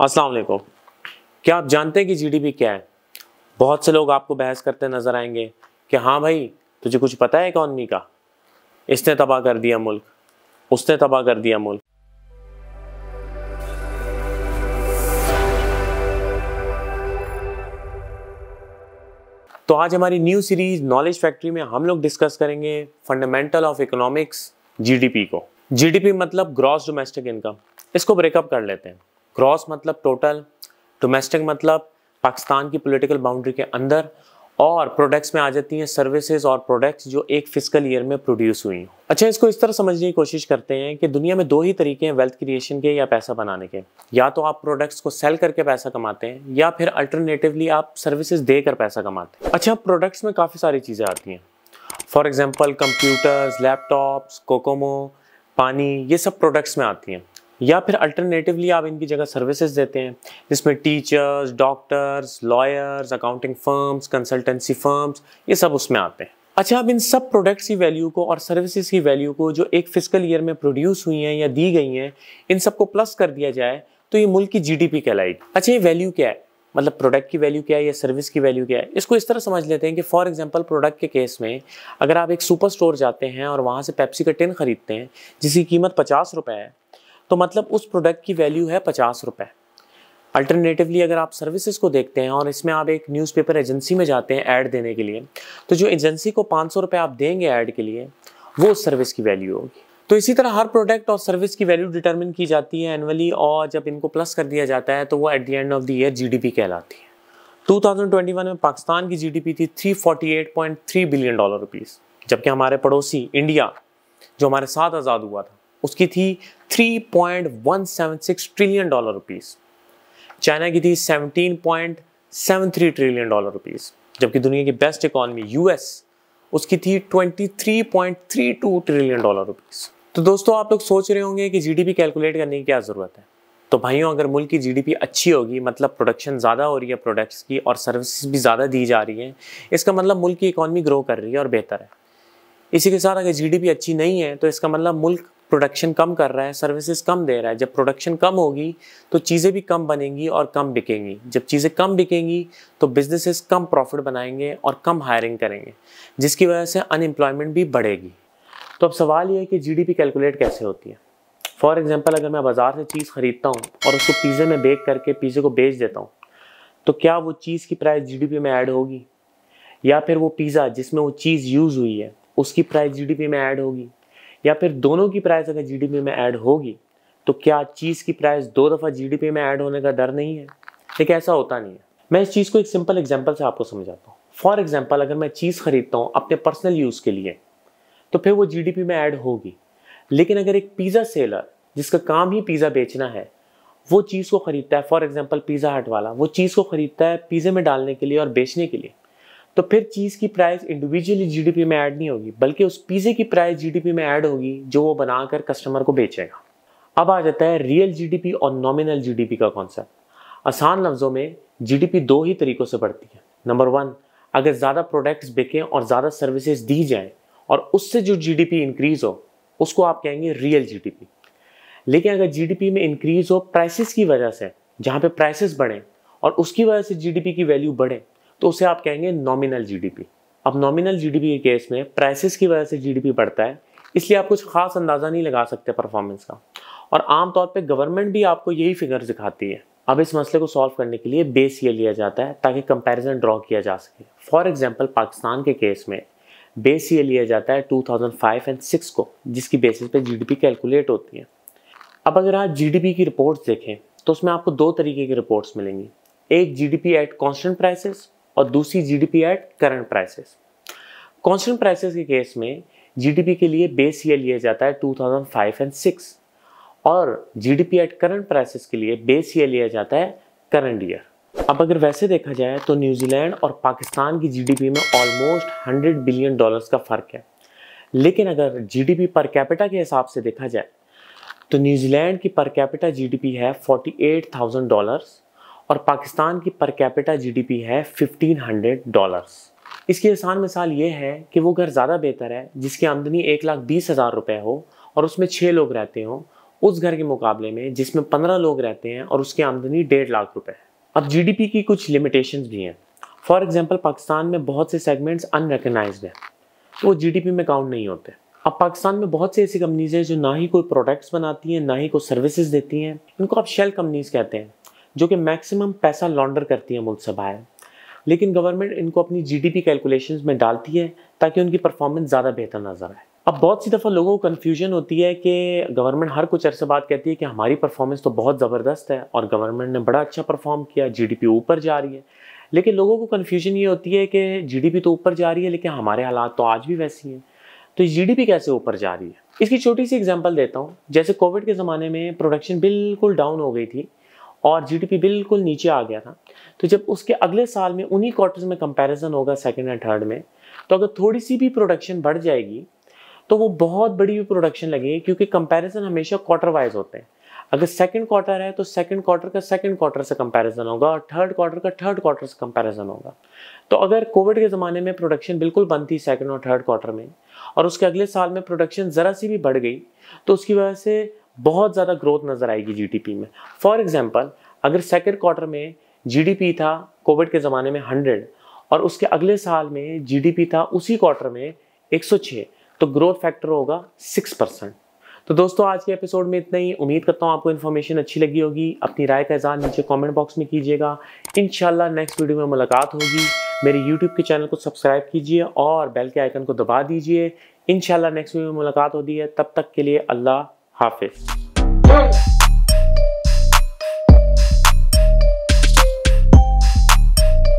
अस्सलाम वालेकुम। क्या आप जानते हैं कि जीडीपी क्या है? बहुत से लोग आपको बहस करते नजर आएंगे कि हाँ भाई, तुझे कुछ पता है इकॉनमी का? इसने तबाह कर दिया मुल्क, उसने तबाह कर दिया मुल्क। तो आज हमारी न्यू सीरीज नॉलेज फैक्ट्री में हम लोग डिस्कस करेंगे फंडामेंटल ऑफ इकोनॉमिक्स, जीडीपी को। जीडीपी मतलब ग्रॉस डोमेस्टिक इनकम। इसको ब्रेकअप कर लेते हैं। ग्रॉस मतलब टोटल, डोमेस्टिक मतलब पाकिस्तान की पॉलिटिकल बाउंड्री के अंदर, और प्रोडक्ट्स में आ जाती हैं सर्विसेज और प्रोडक्ट्स जो एक फिस्कल ईयर में प्रोड्यूस हुई हैं। अच्छा, इसको इस तरह समझने की कोशिश करते हैं कि दुनिया में दो ही तरीके हैं वेल्थ क्रिएशन के या पैसा बनाने के। या तो आप प्रोडक्ट्स को सेल करके पैसा कमाते हैं, या फिर अल्टरनेटिवली आप सर्विसेज देकर पैसा कमाते हैं। अच्छा, प्रोडक्ट्स में काफ़ी सारी चीज़ें आती हैं। For example computers, laptops, Kokomo, पानी, ये सब प्रोडक्ट्स में आती हैं। या फिर अल्टरनेटिवली आप इनकी जगह सर्विसेज देते हैं, जिसमें teachers, doctors, lawyers, accounting firms, consultancy firms, ये सब उसमें आते हैं। अच्छा, अब इन सब प्रोडक्ट्स की वैल्यू को और सर्विसेज की वैल्यू को जो एक फिस्कल ईयर में प्रोड्यूस हुई हैं या दी गई हैं, इन सबको प्लस कर दिया जाए तो ये मुल्क की जीडीपी कहलाएगी। अच्छा, ये वैल्यू क्या है? मतलब प्रोडक्ट की वैल्यू क्या है या सर्विस की वैल्यू क्या है? इसको इस तरह समझ लेते हैं कि फॉर एग्जांपल प्रोडक्ट के केस में अगर आप एक सुपर स्टोर जाते हैं और वहाँ से पेप्सी का टिन खरीदते हैं जिसकी कीमत 50 रुपये है, तो मतलब उस प्रोडक्ट की वैल्यू है 50 रुपये। अल्टरनेटिवली अगर आप सर्विसेज को देखते हैं और इसमें आप एक न्यूज़पेपर एजेंसी में जाते हैं ऐड देने के लिए, तो जो एजेंसी को 500 रुपये आप देंगे ऐड के लिए, वो उस सर्विस की वैल्यू होगी। तो इसी तरह हर प्रोडक्ट और सर्विस की वैल्यू डिटरमिन की जाती है एनुअली, और जब इनको प्लस कर दिया जाता है तो वो at the end of the year GDP कहलाती है। 2021 में पाकिस्तान की जीडीपी थी $348.3 बिलियन रुपीस, जबकि हमारे पड़ोसी इंडिया जो हमारे साथ आज़ाद हुआ था उसकी थी $3.176 ट्रिलियन रुपीस। चाइना की थी $17.73 ट्रिलियन रुपीस, जबकि दुनिया की बेस्ट इकॉनमी यूएस, उसकी थी $23.32 ट्रिलियन रुपीस। तो दोस्तों, आप लोग सोच रहे होंगे कि जीडीपी कैलकुलेट करने की क्या ज़रूरत है। तो भाइयों, अगर मुल्क की जीडीपी अच्छी होगी, मतलब प्रोडक्शन ज़्यादा हो रही है प्रोडक्ट्स की और सर्विसेज भी ज़्यादा दी जा रही है, इसका मतलब मुल्क की इकॉनमी ग्रो कर रही है और बेहतर है। इसी के साथ अगर जीडीपी अच्छी नहीं है तो इसका मतलब मुल्क प्रोडक्शन कम कर रहा है, सर्विसेज कम दे रहा है। जब प्रोडक्शन कम होगी तो चीज़ें भी कम बनेंगी और कम बिकेंगी। जब चीज़ें कम बिकेंगी तो बिजनेसेस कम प्रॉफिट बनाएंगे और कम हायरिंग करेंगे, जिसकी वजह से अनएम्प्लॉयमेंट भी बढ़ेगी। तो अब सवाल ये है कि जीडीपी कैलकुलेट कैसे होती है। फॉर एग्जाम्पल, अगर मैं बाज़ार से चीज़ ख़रीदता हूँ और उसको पिज़्ज़े में बेक करके पिज़्ज़े को बेच देता हूँ, तो क्या वो चीज़ की प्राइस जीडीपी में ऐड होगी? या फिर वो पिज़्ज़ा जिसमें वो चीज़ यूज़ हुई है उसकी प्राइस जीडीपी में ऐड होगी? या फिर दोनों की प्राइस अगर जीडीपी में ऐड होगी तो क्या चीज़ की प्राइस 2 दफ़ा जीडीपी में ऐड होने का डर नहीं है? लेकिन ऐसा होता नहीं है। मैं इस चीज़ को एक सिंपल एग्जांपल से आपको समझाता हूँ। फॉर एग्जांपल, अगर मैं चीज़ खरीदता हूँ अपने पर्सनल यूज़ के लिए तो फिर वो जीडीपी में ऐड होगी। लेकिन अगर एक पिज़्ज़ा सेलर जिसका काम ही पिज़्ज़ा बेचना है, वो चीज़ को खरीदता है, फॉर एग्जाम्पल पिज़्ज़ा हट वाला वो चीज़ को खरीदता है पिज़्ज़े में डालने के लिए और बेचने के लिए, तो फिर चीज़ की प्राइस इंडिविजुअली जीडीपी में ऐड नहीं होगी, बल्कि उस पिज़्ज़े की प्राइस जीडीपी में ऐड होगी जो वो बनाकर कस्टमर को बेचेगा। अब आ जाता है रियल जीडीपी और नॉमिनल जीडीपी का कॉन्सेप्ट। आसान लफ्ज़ों में जीडीपी दो ही तरीक़ों से बढ़ती है। नंबर 1, अगर ज़्यादा प्रोडक्ट्स बिकें और ज़्यादा सर्विसेज दी जाएँ और उससे जो जीडीपी इंक्रीज़ हो, उसको आप कहेंगे रियल जीडीपी। लेकिन अगर जीडीपी में इंक्रीज़ हो प्राइसेस की वजह से, जहाँ पे प्राइसेस बढ़ें और उसकी वजह से जीडीपी की वैल्यू बढ़े, तो उसे आप कहेंगे नॉमिनल जीडीपी। अब नॉमिनल जीडीपी के केस में प्राइसेस की वजह से जीडीपी बढ़ता है, इसलिए आप कुछ खास अंदाज़ा नहीं लगा सकते परफॉर्मेंस का, और आमतौर पे गवर्नमेंट भी आपको यही फिगर दिखाती है। अब इस मसले को सॉल्व करने के लिए बेस ईयर लिया जाता है ताकि कंपैरिजन ड्रॉ किया जा सके। फॉर एग्जांपल, पाकिस्तान के केस में बेस ईयर लिया जाता है 2005 और 6 को, जिसकी बेसिस पे जीडीपी कैलकुलेट होती है। अब अगर आप जीडीपी की रिपोर्ट्स देखें तो उसमें आपको दो तरीके की रिपोर्ट्स मिलेंगी। एक जीडीपी एट कॉन्स्टेंट प्राइसेस और दूसरी GDP at current prices. Constant prices के केस में जीडीपी के लिए बेस ईयर लिया जाता है 2005 और 6, और जीडीपी एट करंट प्राइसेस के लिए बेस ईयर लिया जाता है करंट ईयर। अब अगर वैसे देखा जाए तो न्यूजीलैंड और पाकिस्तान की जीडीपी में ऑलमोस्ट $100 बिलियन का फ़र्क है। लेकिन अगर जीडीपी पर कैपिटा के हिसाब से देखा जाए तो न्यूजीलैंड की पर कैपिटा जीडीपी है $48,000 और पाकिस्तान की पर कैपिटा जीडीपी है $1,500। इसकी आसान मिसाल ये है कि वो घर ज़्यादा बेहतर है जिसकी आमदनी 1,20,000 रुपये हो और उसमें 6 लोग रहते हों, उस घर के मुकाबले में जिसमें 15 लोग रहते हैं और उसकी आमदनी 1.5 लाख रुपए है। अब जीडीपी की कुछ लिमिटेशंस भी हैं। फॉर एग्जांपल पाकिस्तान में बहुत से सेगमेंट्स अनरिकग्नाइज्ड हैं, तो वो जीडीपी में काउंट नहीं होते। अब पाकिस्तान में बहुत सी ऐसी कंपनीज हैं जो ना ही कोई प्रोडक्ट्स बनाती हैं, ना ही कोई सर्विसेज देती हैं। इनको आप शेल कंपनीज कहते हैं, जो कि मैक्सिमम पैसा लॉन्डर करती हैं मुल्क से बाहर। लेकिन गवर्नमेंट इनको अपनी जीडीपी कैलकुलेशंस में डालती है ताकि उनकी परफॉर्मेंस ज़्यादा बेहतर नजर आए। अब बहुत सी दफ़ा लोगों को कन्फ्यूजन होती है कि गवर्नमेंट हर कुछ अरसे बाद कहती है कि हमारी परफॉर्मेंस तो बहुत ज़बरदस्त है और गवर्नमेंट ने बड़ा अच्छा परफॉर्म किया, जीडीपी ऊपर जा रही है। लेकिन लोगों को कन्फ्यूजन ये होती है कि जीडीपी तो ऊपर जा रही है लेकिन हमारे हालात तो आज भी वैसी हैं, तो जीडीपी कैसे ऊपर जा रही है? इसकी छोटी सी एग्जांपल देता हूँ। जैसे कोविड के ज़माने में प्रोडक्शन बिल्कुल डाउन हो गई थी और जीडीपी बिल्कुल नीचे आ गया था, तो जब उसके अगले साल में उन्हीं क्वार्टर्स में कंपैरिजन होगा सेकंड एंड थर्ड में, तो अगर थोड़ी सी भी प्रोडक्शन बढ़ जाएगी तो वो बहुत बड़ी भी प्रोडक्शन लगेगी, क्योंकि कंपैरिजन हमेशा क्वार्टर वाइज होते हैं। अगर सेकंड क्वार्टर है तो सेकंड क्वार्टर का सेकंड क्वार्टर से कंपैरिजन होगा और थर्ड क्वार्टर का थर्ड क्वार्टर से कंपैरिजन होगा। तो अगर कोविड के ज़माने में प्रोडक्शन बिल्कुल बंद थी सेकंड और थर्ड क्वार्टर में, और उसके अगले साल में प्रोडक्शन ज़रा सी भी बढ़ गई, तो उसकी वजह से बहुत ज़्यादा ग्रोथ नज़र आएगी जीडीपी में। फॉर एग्जाम्पल, अगर सेकेंड क्वार्टर में जीडीपी था कोविड के ज़माने में 100 और उसके अगले साल में जीडीपी था उसी क्वार्टर में 106, तो ग्रोथ फैक्टर होगा 6%। तो दोस्तों आज के एपिसोड में इतना ही। उम्मीद करता हूँ आपको इन्फॉर्मेशन अच्छी लगी होगी। अपनी राय का इज़हार नीचे कमेंट बॉक्स में कीजिएगा। इंशाल्लाह नेक्स्ट वीडियो में मुलाकात होगी। मेरे यूट्यूब के चैनल को सब्सक्राइब कीजिए और बेल के आइकन को दबा दीजिए। इंशाल्लाह नेक्स्ट वीडियो में मुलाकात होती है। तब तक के लिए अल्लाह हाफिज़।